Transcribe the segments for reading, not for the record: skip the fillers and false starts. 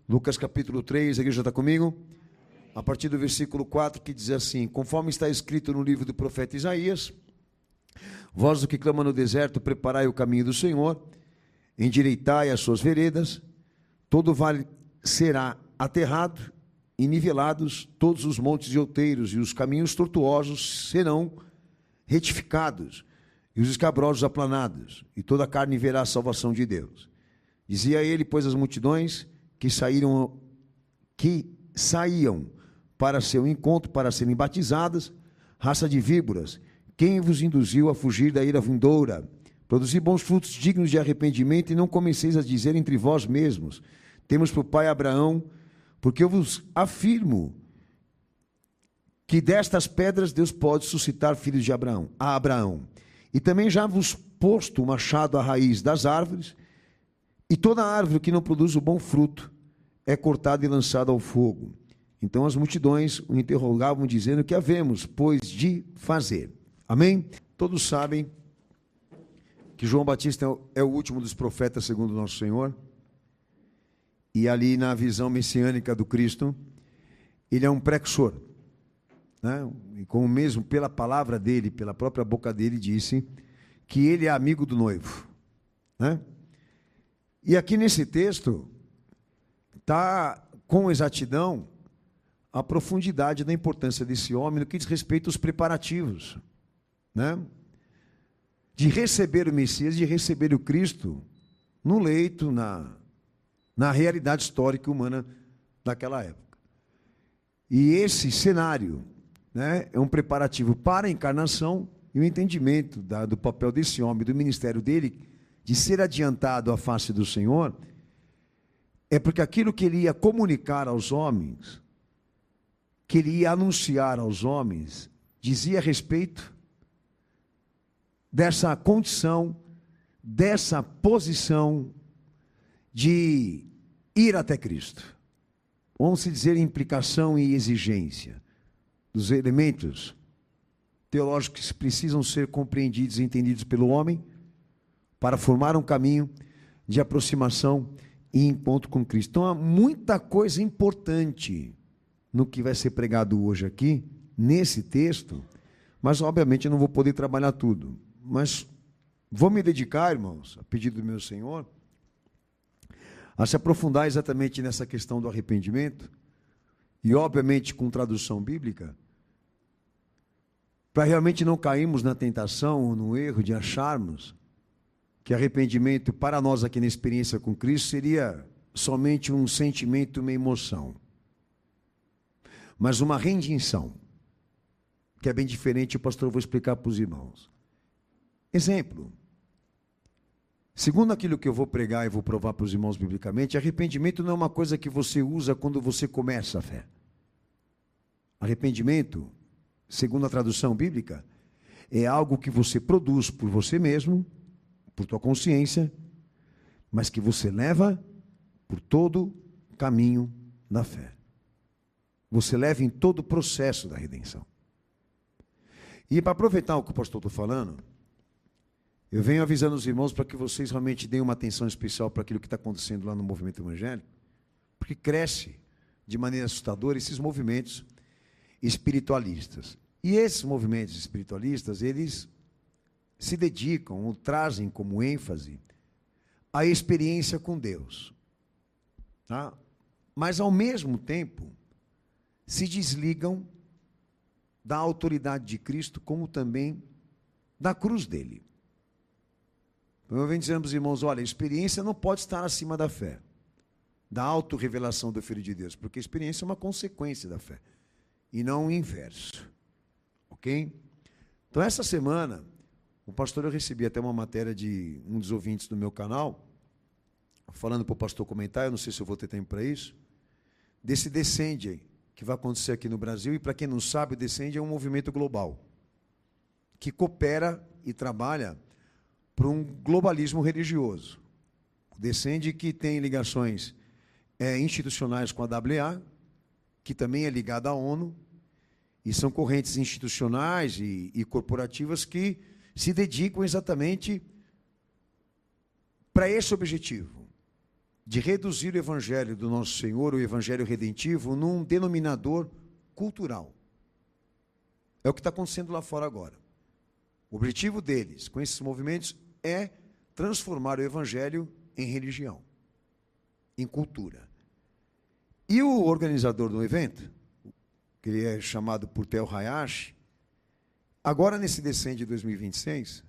Lucas capítulo 3, a igreja está comigo? A partir do versículo 4, que diz assim: conforme está escrito no livro do profeta Isaías, vós do que clama no deserto, preparai o caminho do Senhor, endireitai as suas veredas, todo vale será aterrado e nivelados, todos os montes e outeiros e os caminhos tortuosos serão retificados, e os escabrosos aplanados, e toda a carne verá a salvação de Deus. Dizia ele, pois, as multidões que saíam para seu encontro, para serem batizadas, raça de víboras, quem vos induziu a fugir da ira vindoura? Produzi bons frutos dignos de arrependimento, e não comeceis a dizer entre vós mesmos: temos por pai Abraão, porque eu vos afirmo que destas pedras Deus pode suscitar filhos de Abraão, a Abraão. E também já vos posto o machado à raiz das árvores, e toda árvore que não produz o bom fruto é cortada e lançada ao fogo. Então as multidões o interrogavam, dizendo: que havemos, pois, de fazer? Amém? Todos sabem que João Batista é o último dos profetas, segundo o nosso Senhor. E ali na visão messiânica do Cristo, ele é um precursor, né? E como mesmo pela palavra dele, pela própria boca dele, disse que ele é amigo do noivo, né? E aqui nesse texto está com exatidão a profundidade da importância desse homem no que diz respeito aos preparativos, né? De receber o Messias, de receber o Cristo no leito, na realidade histórica humana daquela época. E esse cenário, né, é um preparativo para a encarnação e o entendimento do papel desse homem, do ministério dele, de ser adiantado à face do Senhor, é porque aquilo que ele ia comunicar aos homens, que ele ia anunciar aos homens, dizia a respeito dessa condição, dessa posição de ir até Cristo. Vamos dizer implicação e exigência dos elementos teológicos que precisam ser compreendidos e entendidos pelo homem para formar um caminho de aproximação e encontro com Cristo. Então há muita coisa importante no que vai ser pregado hoje aqui, nesse texto, mas obviamente eu não vou poder trabalhar tudo. Mas vou me dedicar, irmãos, a pedido do meu Senhor, a se aprofundar exatamente nessa questão do arrependimento, e obviamente com tradução bíblica, para realmente não cairmos na tentação ou no erro de acharmos que arrependimento para nós aqui na experiência com Cristo seria somente um sentimento, uma emoção, mas uma rendição, que é bem diferente. O pastor, eu vou explicar para os irmãos. Exemplo, segundo aquilo que eu vou pregar e vou provar para os irmãos biblicamente, arrependimento não é uma coisa que você usa quando você começa a fé. Arrependimento, segundo a tradução bíblica, é algo que você produz por você mesmo, por tua consciência, mas que você leva por todo o caminho da fé. Você leva em todo o processo da redenção. E para aproveitar o que o pastor está falando, eu venho avisando os irmãos para que vocês realmente deem uma atenção especial para aquilo que está acontecendo lá no movimento evangélico, porque cresce de maneira assustadora esses movimentos espiritualistas. E esses movimentos espiritualistas, eles se dedicam ou trazem como ênfase a experiência com Deus, tá? Mas ao mesmo tempo se desligam da autoridade de Cristo, como também da cruz dele. Então eu venho dizendo para os irmãos: olha, a experiência não pode estar acima da fé, da autorrevelação do Filho de Deus, porque a experiência é uma consequência da fé, e não o inverso. Ok? Então essa semana, o pastor, eu recebi até uma matéria de um dos ouvintes do meu canal, falando para o pastor comentar, eu não sei se eu vou ter tempo para isso, desse Descende que vai acontecer aqui no Brasil. E para quem não sabe, o Descende é um movimento global, que coopera e trabalha para um globalismo religioso. O Descende, que tem ligações institucionais com a AAA, que também é ligada à ONU, e são correntes institucionais e corporativas que se dedicam exatamente para esse objetivo, de reduzir o evangelho do nosso Senhor, o evangelho redentivo, num denominador cultural. É o que está acontecendo lá fora agora. O objetivo deles, com esses movimentos, é transformar o evangelho em religião, em cultura. E o organizador do evento, que ele é chamado por Tel Hayashi, agora nesse Descende de 2026,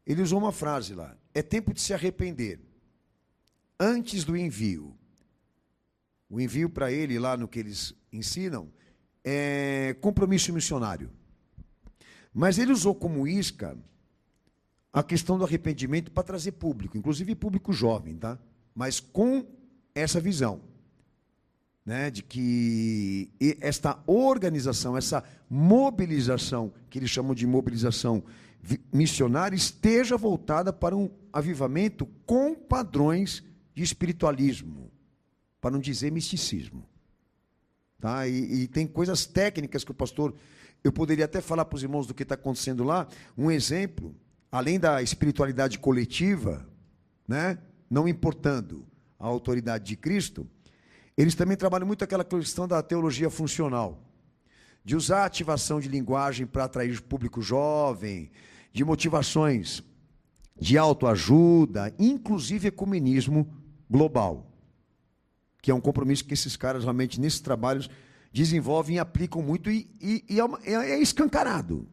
ele usou uma frase lá: é tempo de se arrepender antes do envio. O envio para ele, lá no que eles ensinam, é compromisso missionário. Mas ele usou como isca a questão do arrependimento para trazer público, inclusive público jovem, tá? Mas com essa visão, né, de que esta organização, essa mobilização, que eles chamam de mobilização missionária, esteja voltada para um avivamento com padrões de espiritualismo, para não dizer misticismo. Tá? E tem coisas técnicas que o pastor... Eu poderia até falar para os irmãos do que está acontecendo lá. Um exemplo, além da espiritualidade coletiva, né, não importando a autoridade de Cristo, eles também trabalham muito aquela questão da teologia funcional, de usar a ativação de linguagem para atrair público jovem, de motivações de autoajuda, inclusive ecumenismo global, que é um compromisso que esses caras realmente, nesses trabalhos, desenvolvem e aplicam muito, e é escancarado.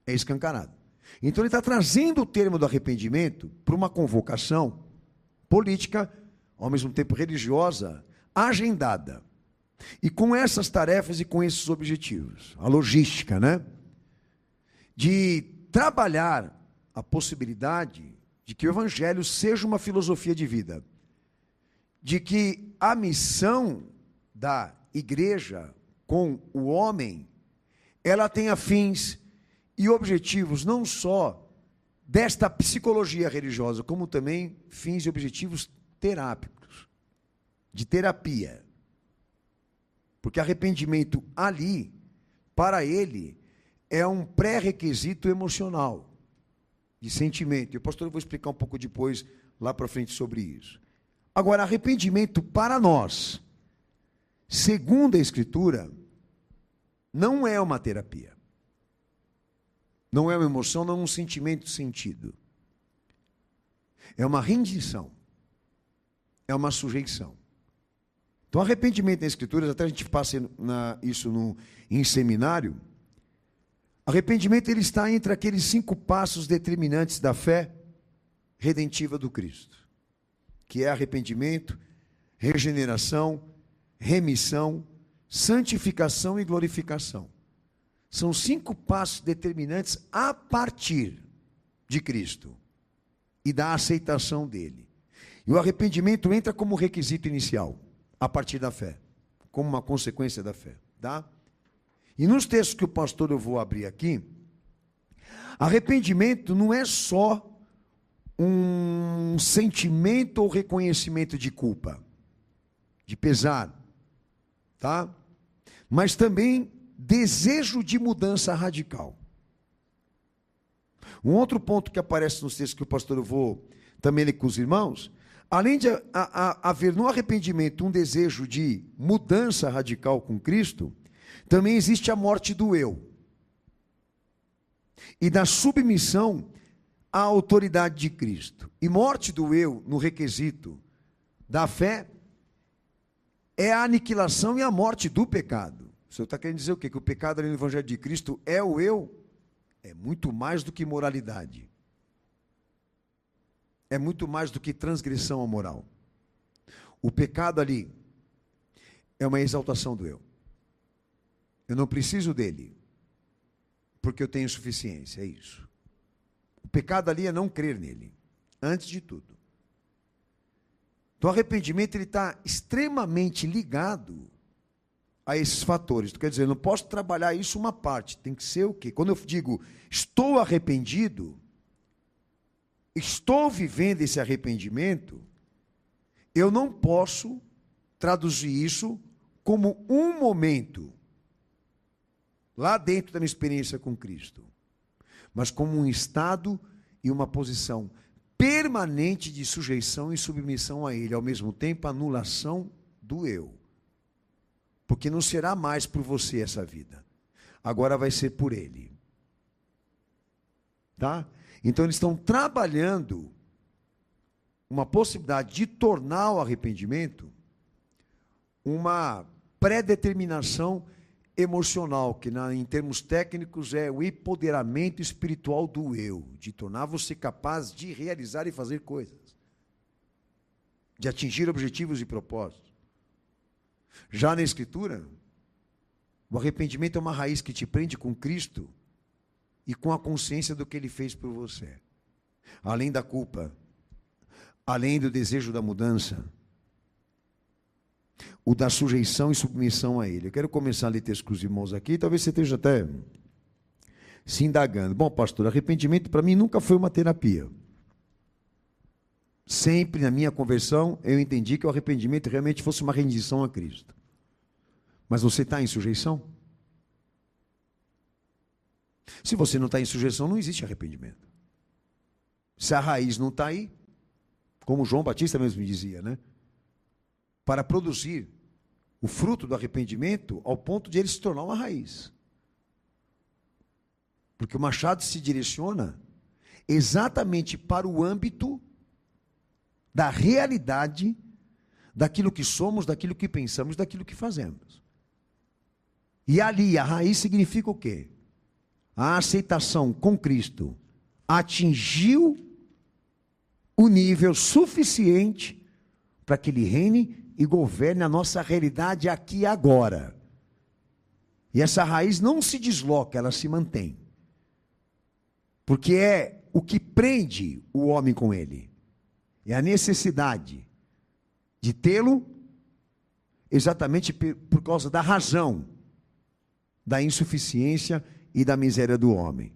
É escancarado. Então ele está trazendo o termo do arrependimento para uma convocação política, ao mesmo tempo religiosa, agendada. E com essas tarefas e com esses objetivos. A logística, né? De trabalhar a possibilidade de que o evangelho seja uma filosofia de vida. De que a missão da igreja com o homem, ela tenha fins e objetivos não só desta psicologia religiosa, como também fins e objetivos terápicos, de terapia. Porque arrependimento ali, para ele, é um pré-requisito emocional, de sentimento. E o pastor, eu vou explicar um pouco depois, lá para frente, sobre isso. Agora, arrependimento para nós, segundo a Escritura, não é uma terapia. Não é uma emoção, não é um sentimento sentido. É uma rendição. É uma sujeição. Então, arrependimento nas Escrituras, até a gente passa isso em seminário, arrependimento ele está entre aqueles 5 passos determinantes da fé redentiva do Cristo, que é arrependimento, regeneração, remissão, santificação e glorificação. São 5 passos determinantes a partir de Cristo e da aceitação dele. E o arrependimento entra como requisito inicial, a partir da fé, como uma consequência da fé, tá? E nos textos que o pastor eu vou abrir aqui, arrependimento não é só um sentimento ou reconhecimento de culpa, de pesar, tá? Mas também desejo de mudança radical. Um outro ponto que aparece nos textos que o pastor eu vou também ler com os irmãos, além de haver no arrependimento um desejo de mudança radical com Cristo, também existe a morte do eu e da submissão à autoridade de Cristo. E morte do eu no requisito da fé é a aniquilação e a morte do pecado. O senhor está querendo dizer o quê? Que o pecado ali no Evangelho de Cristo é o eu? É muito mais do que moralidade. É muito mais do que transgressão à moral. O pecado ali é uma exaltação do eu. Eu não preciso dele, porque eu tenho suficiência, é isso. O pecado ali é não crer nele, antes de tudo. Então, o arrependimento ele está extremamente ligado a esses fatores. Quer dizer, eu não posso trabalhar isso uma parte, tem que ser o quê? Quando eu digo, estou arrependido, estou vivendo esse arrependimento, eu não posso traduzir isso como um momento, lá dentro da minha experiência com Cristo, mas como um estado e uma posição permanente de sujeição e submissão a Ele, ao mesmo tempo anulação do eu. Porque não será mais por você essa vida, agora vai ser por Ele. Tá? Então eles estão trabalhando uma possibilidade de tornar o arrependimento uma predeterminação emocional, que em termos técnicos é o empoderamento espiritual do eu, de tornar você capaz de realizar e fazer coisas, de atingir objetivos e propósitos. Já na Escritura, o arrependimento é uma raiz que te prende com Cristo e com a consciência do que Ele fez por você. Além da culpa, além do desejo da mudança, o da sujeição e submissão a Ele. Eu quero começar a ler texto com os irmãos aqui, talvez você esteja até se indagando. Bom, pastor, arrependimento para mim nunca foi uma terapia. Sempre na minha conversão eu entendi que o arrependimento realmente fosse uma rendição a Cristo. Mas você está em sujeição? Se você não está em sujeição, não existe arrependimento. Se a raiz não está aí, como João Batista mesmo dizia, né? Para produzir o fruto do arrependimento ao ponto de ele se tornar uma raiz. Porque o machado se direciona exatamente para o âmbito da realidade daquilo que somos, daquilo que pensamos, daquilo que fazemos. E ali a raiz significa o quê? A aceitação com Cristo atingiu o nível suficiente para que Ele reine e governe a nossa realidade aqui e agora. E essa raiz não se desloca, ela se mantém. Porque é o que prende o homem com Ele. É a necessidade de tê-lo exatamente por causa da razão, da insuficiência e da miséria do homem.